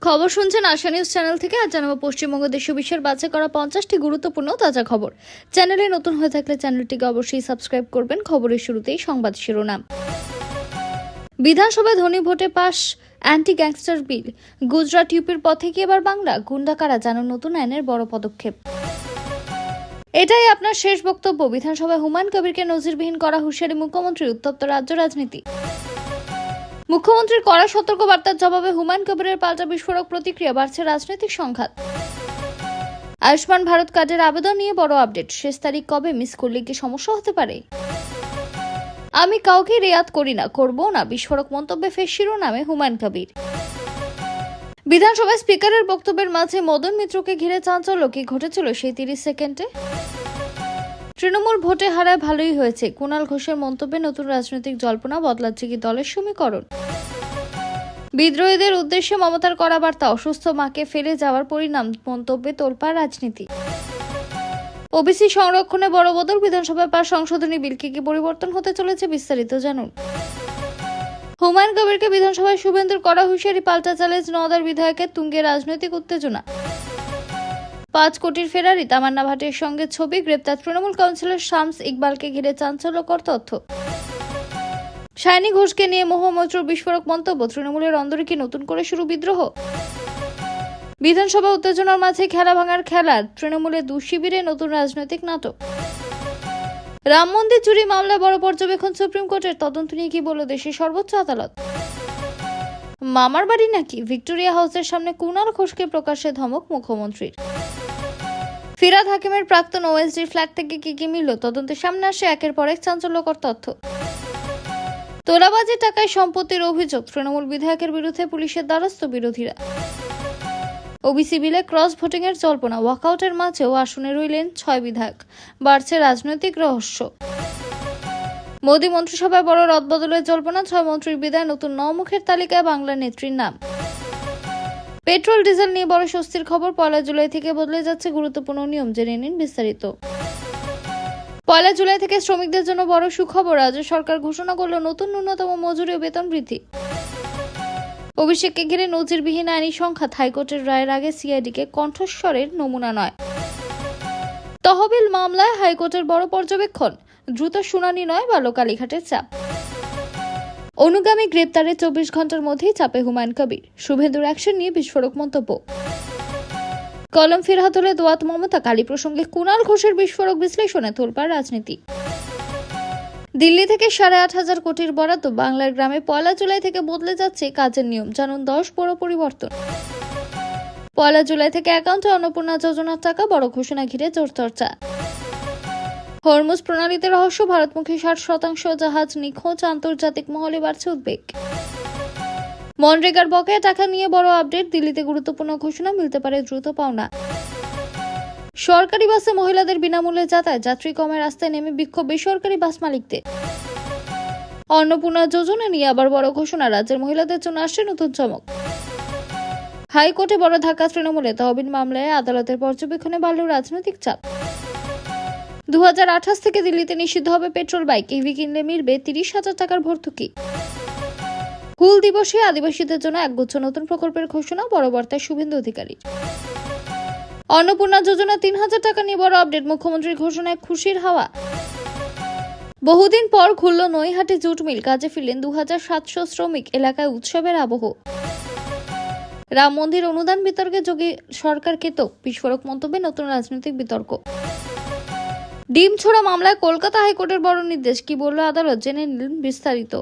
খবর শুনছেন আশা news channel থেকে। আজ জানাবো পশ্চিমবঙ্গ দেশ ও বিশ্বের বাছাই করা 50টি গুরুত্বপূর্ণ তাজা খবর। চ্যানেলে নতুন হয়ে থাকলে চ্যানেলটিকে অবশ্যই সাবস্ক্রাইব করবেন। খবরের শুরুতেই সংবাদ শিরোনাম। বিধানসভায় ধ্বনি ভোটে পাশ অ্যান্টি গ্যাংস্টার বিল। গুজরাট ইউপির পথে কি এবার বাংলা? গুন্ডা কারা জানুন নতুন আইনের বড় পদক্ষেপ। এটাই আপনার শেষ বক্তব্য। বিধানসভায় হুমায়ুন কবিরকে নজিরবিহীন করা হুঁশিয়ারি মুখ্যমন্ত্রীর। উত্তপ্ত রাজ্য রাজনীতি। মুখ্যমন্ত্রীর কড়া সতর্কবার্তার জবাবে হুমায়ুন কবিরের পাল্টা বিস্ফোরক প্রতিক্রিয়া। বাড়ছে রাজনৈতিক সংঘাত। আয়ুষ্মান ভারত কার্ডের আবেদন নিয়ে বড় আপডেট। শেষ তারিখ কবে? মিস করলে কি সমস্যা হতে পারে? আমি কাউকে রেয়াত করি না, করবো না। বিস্ফোরক মন্তব্যে ফের শিরোনামে হুমায়ুন কবির। বিধানসভায় স্পিকারের বক্তব্যের মাঝে মদন মিত্রকে ঘিরে চাঞ্চল্য। কি ঘটেছিল সেই 30 সেকেন্ডে? তৃণমূল ভোটে হারায় ভালোই হয়েছে। কুণাল ঘোষের মন্তব্যে নতুন রাজনৈতিক জল্পনা। বদলাচ্ছে কি দলের সমীকরণ? বিদ্রোহীদের উদ্দেশ্যে মমতার কড়া বার্তা। অসুস্থ মাকে ফেলে যাওয়ার পরিণাম। মন্তব্যে তোলপাড় রাজনীতি। ওবিসি সংরক্ষণে বড় বদল। বিধানসভায় পাস সংশোধনী বিল। কি পরিবর্তন হতে চলেছে বিস্তারিত জানুন। হুমায়ুন কবিরকে বিধানসভায় শুভেন্দুর কড়া হুঁশিয়ারি। পাল্টা চ্যালেঞ্জ নওদার বিধায়কের। তুঙ্গে রাজনৈতিক উত্তেজনা। 5 কোটির ফেরারি তামান্না ভাটের সঙ্গে ছবি। গ্রেপ্তার তৃণমূল কাউন্সিলর শামস ইকবালকে ঘিরে চাঞ্চল্যকর তথ্য। সায়নী ঘোষকে নিয়ে মহামৈত্র বিস্ফোরক মন্তব্য। তৃণমূলের অন্দরে কি নতুন করে শুরু বিদ্রোহ? বিধানসভা উত্তেজনার মাঝে খেলা ভাঙার খেলা। তৃণমূলের 2 শিবিরে নতুন রাজনৈতিক নাটক। রাম মন্দির চুরি মামলায় বড় পর্যবেক্ষণ সুপ্রিম কোর্টের। তদন্ত নিয়ে কি বলল দেশের সর্বোচ্চ আদালত? মামার বাড়ি নাকি? ভিক্টোরিয়া হাউসের সামনে কুণাল ঘোষকে প্রকাশ্যে ধমক মুখ্যমন্ত্রীর। ফিরাদ হাকিমের প্রাক্তন ওএসডি ফ্ল্যাট থেকে কি মিলল? তদন্তের সামনে আসে একের পর এক চাঞ্চল্যকর তথ্য। তোলাবাজি টাকায় সম্পত্তির অভিযোগ। তৃণমূল বিধায়কের বিরুদ্ধে পুলিশের দ্বারস্থ বিরোধীরা। ওবিসি বিলে ক্রস ভোটিং এর জল্পনা। ওয়াকআউটের মাঝেও আসনে রইলেন 6 বিধায়ক। বাড়ছে রাজনৈতিক রহস্য। মোদী মন্ত্রিসভায় বড় রদবদলের জল্পনা। 6 মন্ত্রীর বিদায়। নতুন 9 মুখের তালিকায় বাংলা নেত্রীর নাম। পেট্রোল ডিজেল নিয়ে বড় স্বস্তির খবর। 1 জুলাই থেকে বদলে যাচ্ছে গুরুত্বপূর্ণ নিয়ম। জেনে নিন বিস্তারিত। 1 জুলাই থেকে শ্রমিকদের জন্য বড় সুখবর। রাজ্য সরকার ঘোষণা করল নতুন ন্যূনতম মজুরি ও বেতন বৃদ্ধি। অভিষেককে ঘিরে নজিরবিহীন আইনি সংঘাত। হাইকোর্টের রায়ের আগে সিআইডিকে কণ্ঠস্বরের নমুনা নয়। তহবিল মামলায় হাইকোর্টের বড় পর্যবেক্ষণ। দ্রুত শুনানি নয়, বালুকালীঘাটের চাপ। অনুগামী গ্রেপ্তারে 24 ঘন্টার মধ্যেই চাপে হুমায়ুন কবির। শুভেন্দুর অ্যাকশন নিয়ে বিস্ফোরক মন্তব্য। কলম ফিরহাত হলে দোয়াত মমতা। কালী প্রসঙ্গে কুণাল ঘোষের বিস্ফোরক বিশ্লেষণে তোলপাড় রাজনীতি। দিল্লি থেকে 8,500 কোটির বরাদ্দ। বাংলার গ্রামে 1 জুলাই থেকে বদলে যাচ্ছে কাজের নিয়ম। জানুন 10 বড় পরিবর্তন। 1 জুলাই থেকে অ্যাকাউন্টে অন্নপূর্ণা যোজনার টাকা। বড় ঘোষণা ঘিরে জোর চর্চা। হরমুজ প্রণালীতে রহস্য। ভারতমুখী 60% জাহাজ নিখোঁজ। আন্তর্জাতিক মহলে বাড়ছে উদ্বেগ। মনরেগার বকেয়া টাকা নিয়ে বড় আপডেট। দিল্লিতে গুরুত্বপূর্ণ ঘোষণা। মিলতে পারে দ্রুত পাওনা। সরকারি বাসে মহিলাদের বিনামূল্যে যাতায়াত। যাত্রী কমে রাস্তায় নেমে বিক্ষোভ বেসরকারি বাস মালিকদের। অন্নপূর্ণা যোজনা নিয়ে আবার বড় ঘোষণা। রাজ্যের মহিলাদের জন্য আসছে নতুন চমক। হাইকোর্টে বড় ধাক্কা তৃণমূলে। তহবিল মামলায় আদালতের পর্যবেক্ষণে বাড়ল রাজনৈতিক চাপ। 2028 থেকে দিল্লিতে নিষিদ্ধ হবে পেট্রোল বাইক। ইভি কিনলে মিলবে 30,000 টাকার ভর্তুকি। হুল দিবসে আদিবাসীদের জন্য একগুচ্ছ নতুন প্রকল্পের ঘোষণা। বড় বার্তায় শুভেন্দু অধিকারী। অন্নপূর্ণা যোজনা 3,000 টাকা নিয়ে বড় আপডেট। মুখ্যমন্ত্রীর ঘোষণায় খুশির হাওয়া। বহুদিন পর খুলল নৈহাটি জুট মিল। কাজে ফিরলেন 2700 শ্রমিক। এলাকায় উৎসবের আবহ। রাম মন্দির অনুদান বিতর্কে যোগী সরকারকে তো বিস্ফোরক মন্তব্যে নতুন রাজনৈতিক বিতর্ক। ডিম ছোড়া মামলায় কলকাতা হাইকোর্টের বড় নির্দেশ। কি বলল আদালত? জেনে নিন বিস্তারিত।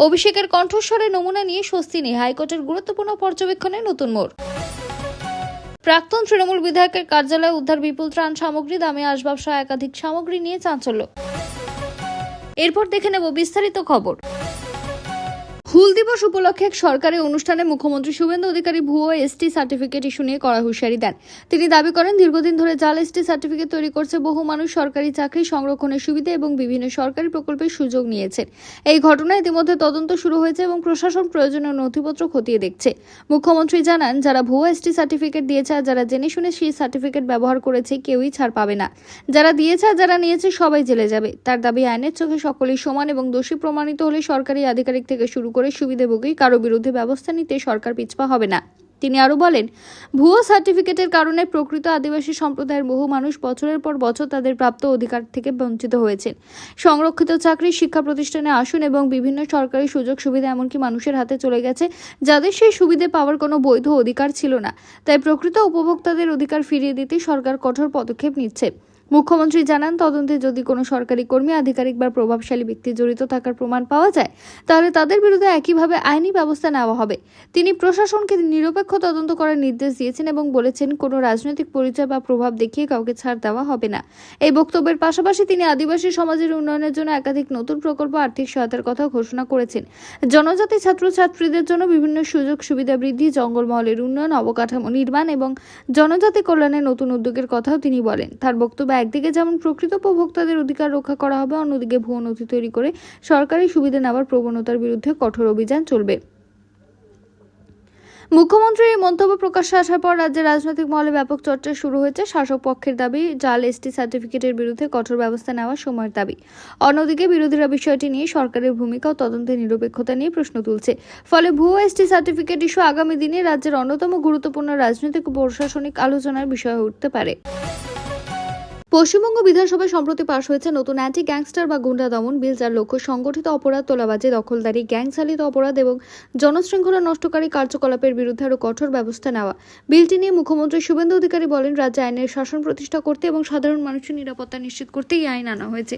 অভিষেকের কণ্ঠস্বরের নমুনা নিয়ে স্বস্তি নেই। হাইকোর্টের গুরুত্বপূর্ণ পর্যবেক্ষণে নতুন মোড়। প্রাক্তন তৃণমূল বিধায়কের কার্যালয়ে উদ্ধার বিপুল ত্রাণ সামগ্রী। দামে আসবাব সহ একাধিক সামগ্রী নিয়ে চাঞ্চল্য। এরপর দেখে নেব বিস্তারিত খবর। হুল দিবস উপলক্ষে এক সরকারি অনুষ্ঠানে মুখ্যমন্ত্রী শুভেন্দু অধিকারী ভুয়ো এসটি সার্টিফিকেট ইস্যু নিয়ে কড়া হুঁশিয়ারি দেন। তিনি দাবি করেন, দীর্ঘদিন ধরে জাল এসটি সার্টিফিকেট তৈরি করছে বহু মানুষ। সরকারি চাকরি, সংরক্ষণের সুবিধা এবং বিভিন্ন সরকারি প্রকল্পের সুযোগ নিয়েছেন। এই ঘটনায় ইতিমধ্যে তদন্ত শুরু হয়েছে এবং প্রশাসন প্রয়োজনীয় নথিপত্র খতিয়ে দেখছে। মুখ্যমন্ত্রী জানান, যারা ভুয়ো এসটি সার্টিফিকেট দিয়েছে আর যারা জেনে শুনে সেই সার্টিফিকেট ব্যবহার করেছে কেউই ছাড় পাবে না। যারা দিয়েছে আর যারা নিয়েছে সবাই জেলে যাবে। তার দাবি, আইনের চোখে সকলেই সমান এবং দোষী প্রমাণিত হলে সরকারি আধিকারিক থেকে শুরু করে সকলের সুবিধাভোগী, কারো বিরুদ্ধে ব্যবস্থা নিতে সরকার পিছপা হবে না। তিনি আরো বলেন, ভুয়ো সার্টিফিকেটের কারণে প্রকৃত আদিবাসী সম্প্রদায়ের বহু মানুষ বছরের পর বছর তাদের প্রাপ্ত অধিকার থেকে বঞ্চিত হয়েছেন। সংরক্ষিত চাকরি, শিক্ষা প্রতিষ্ঠানে আসন এবং বিভিন্ন সরকারি সুযোগ সুবিধা এমনকি মানুষের হাতে চলে গেছে যাদের সেই সুবিধা পাওয়ার কোনো বৈধ অধিকার ছিল না। তাই প্রকৃত উপভোক্তাদের অধিকার ফিরিয়ে দিতে সরকার কঠোর পদক্ষেপ নিচ্ছে। মুখ্যমন্ত্রী জানান, তদন্তে যদি কোনো সরকারি কর্মী, আধিকারিক বা প্রভাবশালী ব্যক্তি জড়িত থাকার প্রমাণ পাওয়া যায় তাহলে তাদের বিরুদ্ধে একইভাবে আইনি ব্যবস্থা নেওয়া হবে। তিনি প্রশাসনকে নিরপেক্ষ তদন্ত করার নির্দেশ দিয়েছেন এবং বলেছেন, কোনো রাজনৈতিক পরিচয় বা প্রভাব দেখিয়ে কাউকে ছাড় দেওয়া হবে না। এই বক্তব্যের পাশাপাশি তিনি আদিবাসী সমাজের উন্নয়নের জন্য একাধিক নতুন প্রকল্প, আর্থিক সহায়তার কথা ঘোষণা করেছেন। জনজাতি ছাত্রছাত্রীদের জন্য বিভিন্ন সুযোগ সুবিধা বৃদ্ধি, জঙ্গলমহলের উন্নয়ন, অবকাঠামো নির্মাণ এবং জনজাতি কল্যাণের নতুন উদ্যোগের কথাও তিনি বলেন। তার বক্তব্য, একদিকে যেমন প্রকৃত উপভোক্তাদের অধিকার রক্ষা করা হবে, অন্যদিকে ভুয়ো নথি তৈরি করে সরকারি সুবিধা নেওয়ার প্রবণতার বিরুদ্ধে কঠোর অভিযান চলবে। মুখ্যমন্ত্রীর এই মন্তব্য প্রকাশ্যে আসার পর রাজ্যের রাজনৈতিক মহলে ব্যাপক চর্চা শুরু হয়েছে। শাসক পক্ষের দাবি, জাল এসটি সার্টিফিকেটের বিরুদ্ধে কঠোর ব্যবস্থা নেওয়ার সময়ের দাবি। অন্যদিকে বিরোধীরা বিষয়টি নিয়ে সরকারের ভূমিকা ও তদন্তের নিরপেক্ষতা নিয়ে প্রশ্ন তুলছে। ফলে ভুয়ো এসটি সার্টিফিকেট ইস্যু আগামী দিনে রাজ্যের অন্যতম গুরুত্বপূর্ণ রাজনৈতিক ও প্রশাসনিক আলোচনার বিষয় হয়ে উঠতে পারে। পশ্চিমবঙ্গ বিধানসভায় সম্প্রতি পাশ হয়েছে নতুন অ্যান্টি গ্যাংস্টার বা গুন্ডা দমন বিল, যার লক্ষ্য সংগঠিত অপরাধ, তোলাবাজি, দখলদারি, গ্যাং চালিত অপরাধ এবং জনশৃঙ্খলা নষ্টকারী কার্যকলাপের বিরুদ্ধে আরও কঠোর ব্যবস্থা নেওয়া। বিলটি নিয়ে মুখ্যমন্ত্রী শুভেন্দু অধিকারী বলেন, রাজ্যে আইনের শাসন প্রতিষ্ঠা করতে এবং সাধারণ মানুষের নিরাপত্তা নিশ্চিত করতে এই আইন আনা হয়েছে।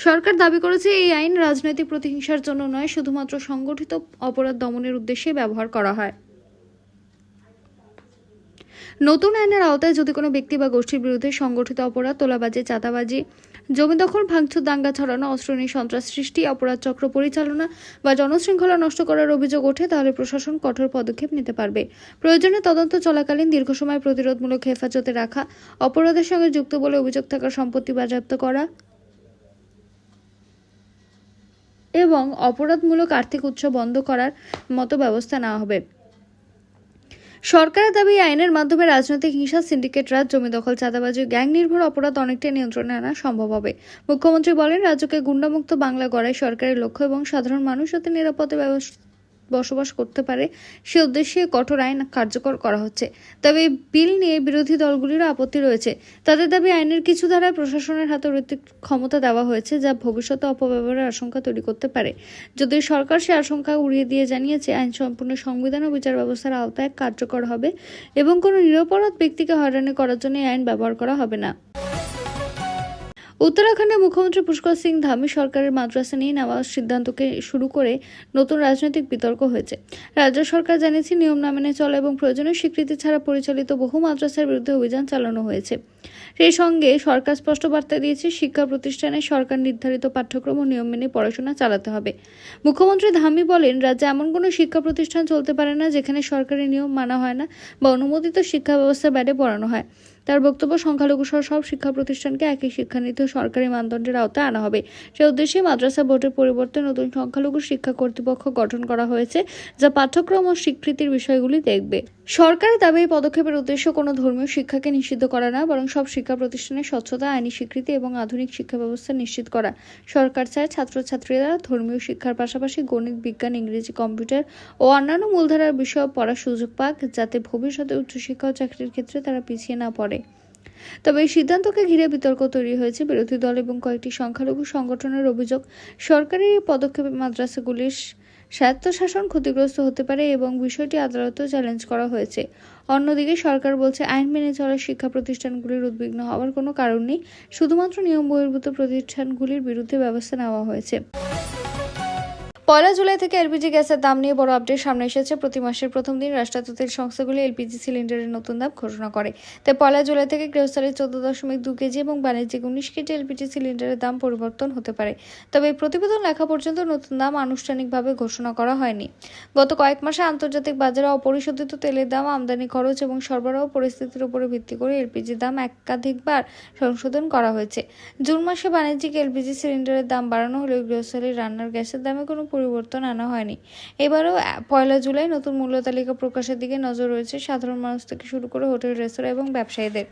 সরকার দাবি করেছে, এই আইন রাজনৈতিক প্রতিহিংসার জন্য নয়, শুধুমাত্র সংগঠিত অপরাধ দমনের উদ্দেশ্যে ব্যবহার করা হয়। নতুন আইনের আওতায় যদি কোনো ব্যক্তি বা গোষ্ঠীর বিরুদ্ধে সংগঠিত অপরাধ, তোলাবাজি, চাঁদাবাজি, জমি দখল, ভাঙচুর, দাঙ্গা ছড়ানো, অস্ত্র নিয়ে সন্ত্রাস সৃষ্টি, অপরাধ চক্র পরিচালনা বা জনশৃঙ্খলা নষ্ট করার অভিযোগ ওঠে, তাহলে প্রশাসন কঠোর পদক্ষেপ নিতে পারবে। প্রয়োজনে তদন্ত চলাকালীন দীর্ঘ সময় প্রতিরোধমূলক হেফাজতে রাখা, অপরাধের সঙ্গে যুক্ত বলে অভিযোগ থাকা সম্পত্তি বাজেয়াপ্ত করা এবং অপরাধমূলক আর্থিক উৎস বন্ধ করার মতো ব্যবস্থা নেওয়া হবে। সরকারের দাবি, আইনের মাধ্যমে রাজনৈতিক হিংসা, সিন্ডিকেট রাজ, জমি দখল, চাঁদাবাজি, গ্যাং নির্ভর অপরাধ অনেকটা নিয়ন্ত্রণে আনা সম্ভব হবে। মুখ্যমন্ত্রী বলেন, রাজ্যকে গুন্ডামুক্ত বাংলা গড়াই সরকারের লক্ষ্য এবং সাধারণ মানুষ যাতে নিরাপদে বসবাস করতে পারে সে উদ্দেশ্যে কঠোর আইন কার্যকর করা হচ্ছে। তবে এই বিল নিয়ে বিরোধী দলগুলিরও আপত্তি রয়েছে। তাদের দাবি, আইনের কিছু ধারায় প্রশাসনের হাতে অতিরিক্ত ক্ষমতা দেওয়া হয়েছে, যা ভবিষ্যতে অপব্যবহারের আশঙ্কা তৈরি করতে পারে। যদিও সরকার সে আশঙ্কা উড়িয়ে দিয়ে জানিয়েছে, আইন সম্পূর্ণ সংবিধান ও বিচার ব্যবস্থার আওতায় কার্যকর হবে এবং কোনো নিরপরাধ ব্যক্তিকে হয়রানি করার জন্য এই আইন ব্যবহার করা হবে না। উত্তরাখণ্ডের মুখ্যমন্ত্রী পুষ্কর সিং ধামি সরকারের মাদ্রাসা নিয়ে নেওয়া সিদ্ধান্তকে শুরু করে নতুন রাজনৈতিক বিতর্ক হয়েছে। রাজ্য সরকার জানিয়েছে, নিয়ম না মেনে চলা এবং প্রয়োজনীয় স্বীকৃতি ছাড়া পরিচালিত বহু মাদ্রাসার বিরুদ্ধে অভিযান চালানো হয়েছে। সেই সঙ্গে সরকার স্পষ্ট বার্তা দিয়েছে, শিক্ষা প্রতিষ্ঠানে সরকার নির্ধারিত পাঠ্যক্রম ও নিয়ম মেনে পড়াশোনা চালাতে হবে। মুখ্যমন্ত্রী ধামি বলেন, রাজ্যে এমন কোনো শিক্ষা প্রতিষ্ঠান চলতে পারে না যেখানে সরকারি নিয়ম মানা হয় না বা অনুমোদিত শিক্ষা ব্যবস্থার বাইরে পড়ানো হয়। তার বক্তব্য, সংখ্যালঘু সহ সব শিক্ষা প্রতিষ্ঠানকে একই শিক্ষানীতি ও সরকারি মানদণ্ডের আওতায় আনা হবে। সে উদ্দেশ্যে মাদ্রাসা বোর্ডের পরিবর্তে নতুন সংখ্যালঘু শিক্ষা কর্তৃপক্ষ গঠন করা হয়েছে, যা পাঠ্যক্রম ও স্বীকৃতির বিষয়গুলি দেখবে। সরকারের দাবি, এই পদক্ষেপের উদ্দেশ্য কোনো ধর্মীয় শিক্ষাকে নিষিদ্ধ করা না, বরং সব শিক্ষা প্রতিষ্ঠানের স্বচ্ছতা, আইনি স্বীকৃতি এবং আধুনিক শিক্ষা ব্যবস্থা নিশ্চিত করা। সরকার চায় ছাত্রছাত্রীরা ধর্মীয় শিক্ষার পাশাপাশি গণিত, বিজ্ঞান, ইংরেজি, কম্পিউটার ও অন্যান্য মূলধারার বিষয় পড়ার সুযোগ পাক, যাতে ভবিষ্যতে উচ্চশিক্ষা ও চাকরির ক্ষেত্রে তারা পিছিয়ে না পড়ে। তবে এই সিদ্ধান্তকে ঘিরে বিতর্ক তৈরি হয়েছে। বিরোধী দল এবং কয়েকটি সংখ্যালঘু সংগঠনের অভিযোগ, সরকারের এই পদক্ষেপে মাদ্রাসাগুলির স্বায়ত্তশাসন ক্ষতিগ্রস্ত হতে পারে এবং বিষয়টি আদালতেও চ্যালেঞ্জ করা হয়েছে। অন্যদিকে সরকার বলছে, আইন মেনে চলা শিক্ষা প্রতিষ্ঠানগুলির উদ্বিগ্ন হওয়ার কোনো কারণ নেই, শুধুমাত্র নিয়ম বহির্ভূত প্রতিষ্ঠানগুলির বিরুদ্ধে ব্যবস্থা নেওয়া হয়েছে। 1 জুলাই থেকে এলপিজি গ্যাসের দাম নিয়ে বড় আপডেট সামনে এসেছে। প্রতি মাসের প্রথম দিন রাষ্ট্রায়ত্ত তেল সংস্থাগুলি এলপিজি সিলিন্ডারের নতুন দাম ঘোষণা করে। তাই 1 জুলাই থেকে গৃহস্থলী 14.2 কেজি এবং বাণিজ্যিক 19 কেজি এলপিজি সিলিন্ডারের দাম পরিবর্তন হতে পারে। তবে এই প্রতিবেদন লেখা পর্যন্ত নতুন দাম আনুষ্ঠানিকভাবে ঘোষণা করা হয়নি। গত কয়েক মাসে আন্তর্জাতিক বাজারে অপরিশোধিত তেলের দাম, আমদানি খরচ এবং সরবরাহ পরিস্থিতির উপর ভিত্তি করে এলপিজি দাম একাধিকবার সংশোধন করা হয়েছে। জুন মাসে বাণিজ্যিক এলপিজি সিলিন্ডারের দাম বাড়ানো হলেও গৃহস্থলীর রান্নার গ্যাসের দামে কোনো পরিবর্তন আনা হয়নি। এবারও 1 জুলাই নতুন মূল্য তালিকা প্রকাশের দিকে নজর রয়েছে সাধারণ মানুষ থেকে শুরু করে হোটেল, রেস্তোরাঁ এবং ব্যবসায়ীদের।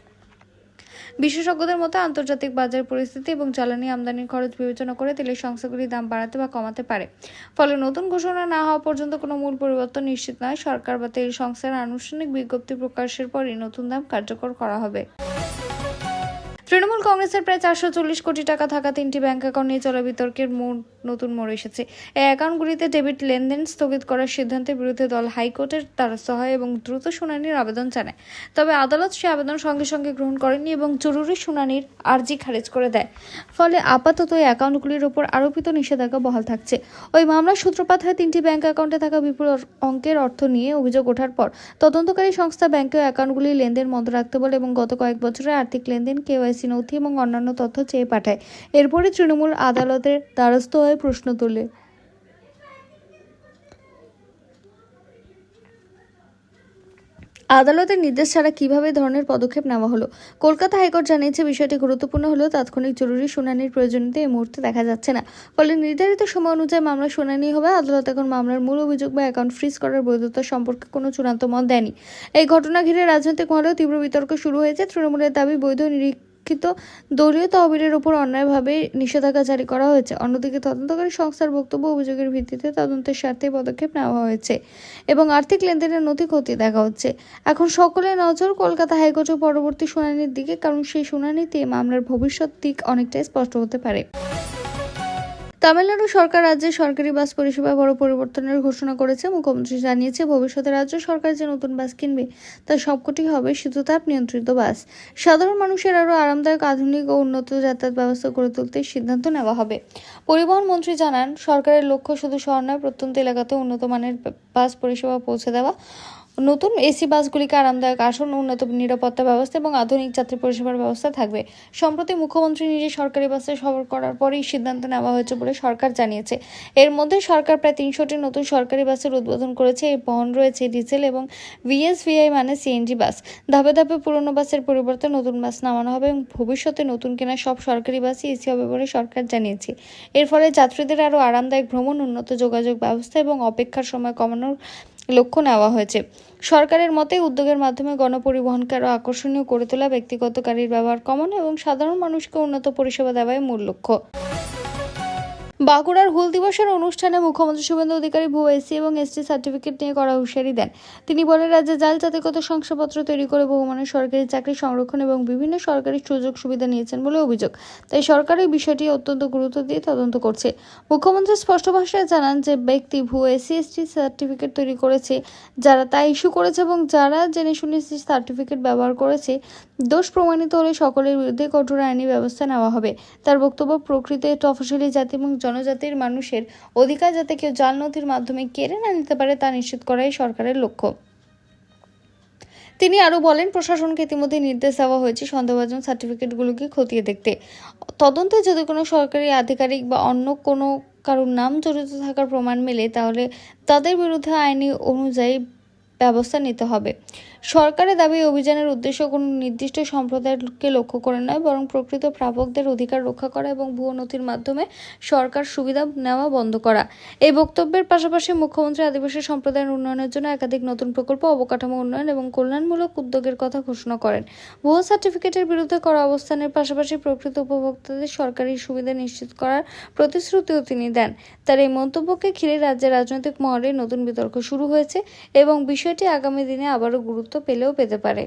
বিশেষজ্ঞদের মতে আন্তর্জাতিক বাজার পরিস্থিতি এবং জ্বালানি আমদানির খরচ বিবেচনা করে তেলের সংস্থাগুলি দাম বাড়াতে বা কমাতে পারে। ফলে নতুন ঘোষণা না হওয়া পর্যন্ত কোনো মূল পরিবর্তন নিশ্চিত নয়। সরকার বা তেল সংস্থার আনুষ্ঠানিক বিজ্ঞপ্তি প্রকাশের পরই নতুন দাম কার্যকর করা হবে। তৃণমূল কংগ্রেসের প্রায় 440 কোটি টাকা থাকা 3টি ব্যাংক অ্যাকাউন্ট নিয়ে চলা বিতর্কের নতুন মোড় এসেছে। এই অ্যাকাউন্টগুলিতে ডেবিট লেনদেন স্থগিত করার সিদ্ধান্তের বিরুদ্ধে দল হাইকোর্টের দ্বারস্থ হয় এবং দ্রুত শুনানির আবেদন জানায়। তবে আদালত সে আবেদন সঙ্গে সঙ্গে গ্রহণ করেনি এবং জরুরি শুনানির আর্জি খারিজ করে দেয়। ফলে আপাতত এই অ্যাকাউন্টগুলির উপর আরোপিত নিষেধাজ্ঞা বহাল থাকছে। ওই মামলার সূত্রপাত হয় 3টি ব্যাংক অ্যাকাউন্টে থাকা বিপুল অঙ্কের অর্থ নিয়ে অভিযোগ ওঠার পর। তদন্তকারী সংস্থা ব্যাংকের অ্যাকাউন্টগুলি লেনদেন বন্ধ রাখতে বলে এবং গত কয়েক বছরের আর্থিক লেনদেন, কেওয়াইসি নথি এবং অন্যান্য তথ্য চেয়ে পাঠায়। এরপরে তৃণমূল আদালতের দ্বারস্থ হয়ে প্রশ্ন তোলে। আদালতের নির্দেশ ছাড়া কিভাবে ধরনের পদক্ষেপ নেওয়া হলো? কলকাতা হাইকোর্ট জানিয়েছে, বিষয়টি গুরুত্বপূর্ণ হলেও তাৎক্ষণিক জরুরি শুনানির প্রয়োজনীয়তা এই মুহূর্তে দেখা যাচ্ছে না। ফলে নির্ধারিত সময় অনুযায়ী মামলার শুনানি হবে। আদালত এখন মামলার মূল অভিযোগ বা অ্যাকাউন্ট ফ্রিজ করার বৈধতা সম্পর্কে কোনো চূড়ান্ত মত দেয়নি। এই ঘটনা ঘিরে রাজনৈতিক মহলেও তীব্র বিতর্ক শুরু হয়েছে। তৃণমূলের দাবি, বৈধ দলীয় তহবিলের উপর অন্যায়ভাবে নিষেধাজ্ঞা জারি করা হয়েছে। অন্যদিকে তদন্তকারী সংস্থার বক্তব্য, অভিযোগের ভিত্তিতে তদন্তের স্বার্থে পদক্ষেপ নেওয়া হয়েছে এবং আর্থিক লেনদেনের নথি খতিয়ে দেখা হচ্ছে। এখন সকলের নজর কলকাতা হাইকোর্টের পরবর্তী শুনানির দিকে, কারণ সেই শুনানিতে মামলার ভবিষ্যৎ দিক অনেকটাই স্পষ্ট হতে পারে। তামিলনাড়ু সরকার রাজ্যে সরকারি বাস পরিষেবায় বড় পরিবর্তনের ঘোষণা করেছে। মুখ্যমন্ত্রী জানিয়েছে, ভবিষ্যতে রাজ্য সরকার যে নতুন বাস কিনবে তার সবকটি হবে শীততাপ নিয়ন্ত্রিত বাস। সাধারণ মানুষের আরও আরামদায়ক, আধুনিক ও উন্নত যাতায়াত ব্যবস্থা গড়ে তুলতে সিদ্ধান্ত নেওয়া হবে। পরিবহন মন্ত্রী জানান, সরকারের লক্ষ্য শুধু শহর নয়, প্রত্যন্ত এলাকাতে উন্নত মানের বাস পরিষেবা পৌঁছে দেওয়া। নতুন এসি বাসগুলিকে আরামদায়ক আসন, উন্নত নিরাপত্তা ব্যবস্থা এবং আধুনিক যাত্রী পরিষেবার ব্যবস্থা থাকবে। সম্প্রতি মুখ্যমন্ত্রী নিজে সরকারি বাসে সফর করার পরেই সিদ্ধান্ত নেওয়া হয়েছে বলে সরকার জানিয়েছে। এর মধ্যে সরকার প্রায় 300টি নতুন সরকারি বাসের উদ্বোধন করেছে। এর বহন রয়েছে ডিজেল এবং ভিএসভিআই মানে সিএনজি বাস। ধাপে ধাপে পুরনো বাসের পরিবর্তে নতুন বাস নামানো হবে এবং ভবিষ্যতে নতুন কেনা সব সরকারি বাসই এসি হবে বলে সরকার জানিয়েছে। এর ফলে যাত্রীদের আরও আরামদায়ক ভ্রমণ, উন্নত যোগাযোগ ব্যবস্থা এবং অপেক্ষার সময় কমানোর লক্ষ্য নেওয়া হয়েছে। সরকারের মতে, উদ্যোগের মাধ্যমে গণপরিবহনকে আরও আকর্ষণীয় করে তোলা, ব্যক্তিগত গাড়ির ব্যবহার কমানো এবং সাধারণ মানুষকে উন্নত পরিষেবা দেওয়াই মূল লক্ষ্য। বাঁকুড়ার হুল দিবসের অনুষ্ঠানে মুখ্যমন্ত্রী শুভেন্দু অধিকারী ভুয়ো এসসি এবং এসটি সার্টিফিকেট নিয়ে কড়া হুঁশিয়ারি দেন। তিনি বলেন, রাজ্যে জাল জাতিগত শংসাপত্র তৈরি করে বহুমানের সরকারি চাকরি সংরক্ষণ এবং বিভিন্ন সরকারি সুযোগ সুবিধা নিয়েছেন বলে অভিযোগ। তাই সরকার এই বিষয়টি অত্যন্ত গুরুত্ব দিয়ে তদন্ত করছে। মুখ্যমন্ত্রী স্পষ্ট ভাষায় জানান যে ব্যক্তি ভুয়ো এসসি এসটি সার্টিফিকেট তৈরি করেছে, যারা তা ইস্যু করেছে এবং যারা জেনে শুনে সার্টিফিকেট ব্যবহার করেছে, দোষ প্রমাণিত হলে সকলের বিরুদ্ধে কঠোর আইনি ব্যবস্থা নেওয়া হবে। তার বক্তব্য, প্রকৃত তফসিলি জাতি এবং জনজাতির মানুষের অধিকার যাতে কেউ জাল নথির মাধ্যমে কেড়ে না নিতে পারে তা নিশ্চিত করাই সরকারের লক্ষ্য। তিনি আরও বলেন, প্রশাসনকে ইতিমধ্যে নির্দেশ দেওয়া হয়েছে সন্দেহভাজন সার্টিফিকেটগুলোকে খতিয়ে দেখতে। তদন্তে যদি কোনো সরকারি আধিকারিক বা অন্য কোনো কারোর নাম জড়িত থাকার প্রমাণ মেলে, তাহলে তাদের বিরুদ্ধে আইনি অনুযায়ী ব্যবস্থা নিতে হবে। সরকারের দাবি, অভিযানের উদ্দেশ্য কোনো নির্দিষ্ট সম্প্রদায়কে লক্ষ্য করে নয়, বরং প্রকৃত প্রাপকদের অধিকার রক্ষা করা এবং ভুয়ো নথির মাধ্যমে সরকার সুবিধা নেওয়া বন্ধ করা। এই বক্তব্যের পাশাপাশি মুখ্যমন্ত্রী আদিবাসী সম্প্রদায়ের উন্নয়নের জন্য একাধিক নতুন প্রকল্প, অবকাঠামো উন্নয়ন এবং কল্যাণমূলক উদ্যোগের কথা ঘোষণা করেন। ভুয়ো সার্টিফিকেটের বিরুদ্ধে করা অবস্থানের পাশাপাশি প্রকৃত উপভোক্তাদের সরকারি সুবিধা নিশ্চিত করার প্রতিশ্রুতিও তিনি দেন। তার এই মন্তব্যকে ঘিরে রাজ্যের রাজনৈতিক মহলে নতুন বিতর্ক শুরু হয়েছে এবং বিষয়টি আগামী দিনে আবারও গুরুত্ব পেলেও পেতে পারে।